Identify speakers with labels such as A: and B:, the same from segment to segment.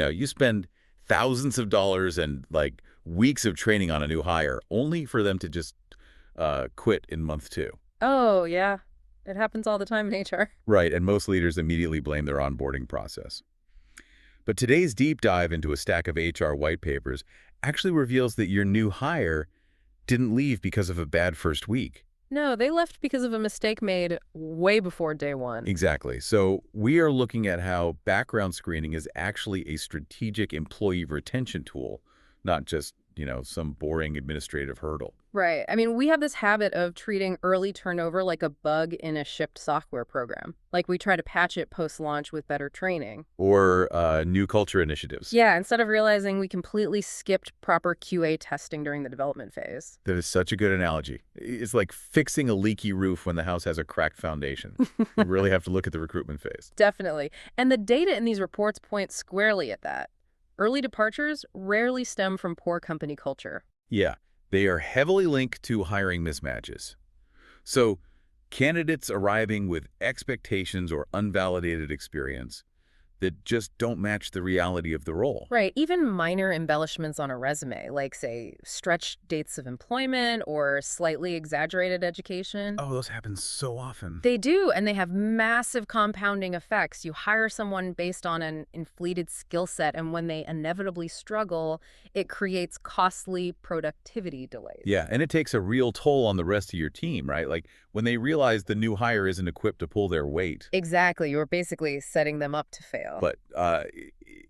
A: You spend thousands of dollars and like weeks of training on a new hire only for them to just quit in month two.
B: Oh, yeah. It happens all the time in HR.
A: Right, and most leaders immediately blame their onboarding process. But today's deep dive into a stack of HR white papers actually reveals that your new hire didn't leave because of a bad first week.
B: No, they left because of a mistake made way before day one.
A: Exactly. So we are looking at how background screening is actually a strategic employee retention tool, not just, some boring administrative hurdle.
B: Right. I mean, we have this habit of treating early turnover like a bug in a shipped software program. Like we try to patch it post-launch with better training.
A: Or new culture initiatives.
B: Yeah, instead of realizing we completely skipped proper QA testing during the development phase.
A: That is such a good analogy. It's like fixing a leaky roof when the house has a cracked foundation. You really have to look at the recruitment phase.
B: Definitely. And the data in these reports point squarely at that. Early departures rarely stem from poor company culture.
A: Yeah, they are heavily linked to hiring mismatches. So candidates arriving with expectations or unvalidated experience that just don't match the reality of the role.
B: Right. Even minor embellishments on a resume, like, say, stretched dates of employment or slightly exaggerated education.
A: Oh, those happen so often.
B: They do, and they have massive compounding effects. You hire someone based on an inflated skill set, and when they inevitably struggle, it creates costly productivity delays.
A: Yeah, and it takes a real toll on the rest of your team, right? Like when they realize the new hire isn't equipped to pull their weight.
B: Exactly. You're basically setting them up to fail.
A: But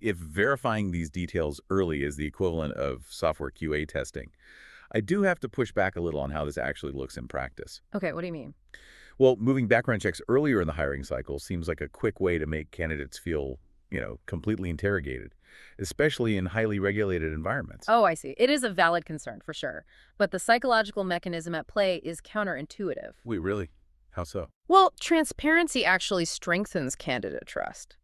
A: if verifying these details early is the equivalent of software QA testing, I do have to push back a little on how this actually looks in practice.
B: Okay, what do you mean?
A: Well, moving background checks earlier in the hiring cycle seems like a quick way to make candidates feel, completely interrogated, especially in highly regulated environments.
B: Oh, I see. It is a valid concern, for sure. But the psychological mechanism at play is counterintuitive.
A: Wait, really? How so?
B: Well, transparency actually strengthens candidate trust.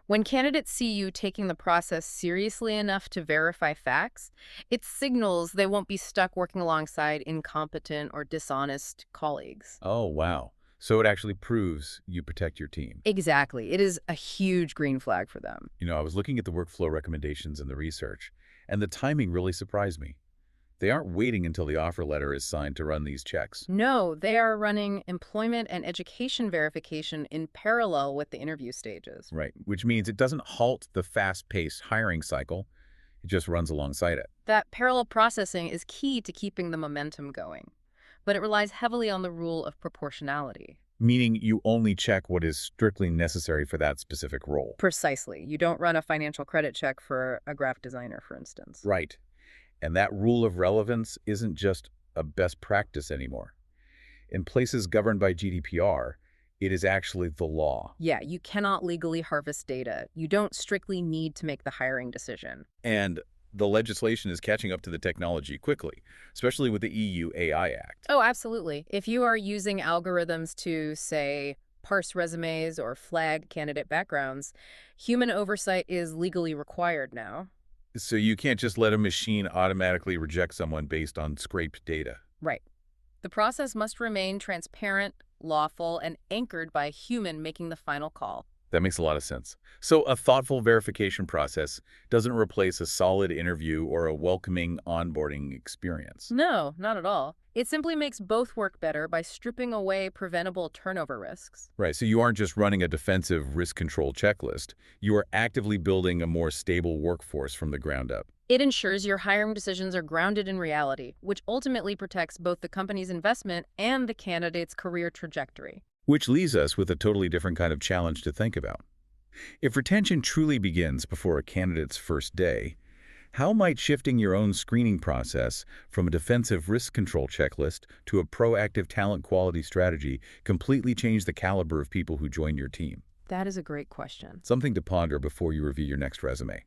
B: When candidates see you taking the process seriously enough to verify facts, it signals they won't be stuck working alongside incompetent or dishonest colleagues.
A: Oh, wow. So it actually proves you protect your team.
B: Exactly. It is a huge green flag for them.
A: I was looking at the workflow recommendations in the research, and the timing really surprised me. They aren't waiting until the offer letter is signed to run these checks.
B: No, they are running employment and education verification in parallel with the interview stages.
A: Right, which means it doesn't halt the fast-paced hiring cycle. It just runs alongside it.
B: That parallel processing is key to keeping the momentum going, but it relies heavily on the rule of proportionality.
A: Meaning you only check what is strictly necessary for that specific role.
B: Precisely. You don't run a financial credit check for a graphic designer, for instance.
A: Right. And that rule of relevance isn't just a best practice anymore. In places governed by GDPR, it is actually the law.
B: Yeah, you cannot legally harvest data. You don't strictly need to make the hiring decision.
A: And the legislation is catching up to the technology quickly, especially with the EU AI Act.
B: Oh, absolutely. If you are using algorithms to, say, parse resumes or flag candidate backgrounds, human oversight is legally required now.
A: So you can't just let a machine automatically reject someone based on scraped data.
B: Right. The process must remain transparent, lawful, and anchored by a human making the final call.
A: That makes a lot of sense. So a thoughtful verification process doesn't replace a solid interview or a welcoming onboarding experience.
B: No, not at all. It simply makes both work better by stripping away preventable turnover risks.
A: Right, so you aren't just running a defensive risk control checklist. You are actively building a more stable workforce from the ground up.
B: It ensures your hiring decisions are grounded in reality, which ultimately protects both the company's investment and the candidate's career trajectory.
A: Which leaves us with a totally different kind of challenge to think about. If retention truly begins before a candidate's first day, how might shifting your own screening process from a defensive risk control checklist to a proactive talent quality strategy completely change the caliber of people who join your team?
B: That is a great question.
A: Something to ponder before you review your next resume.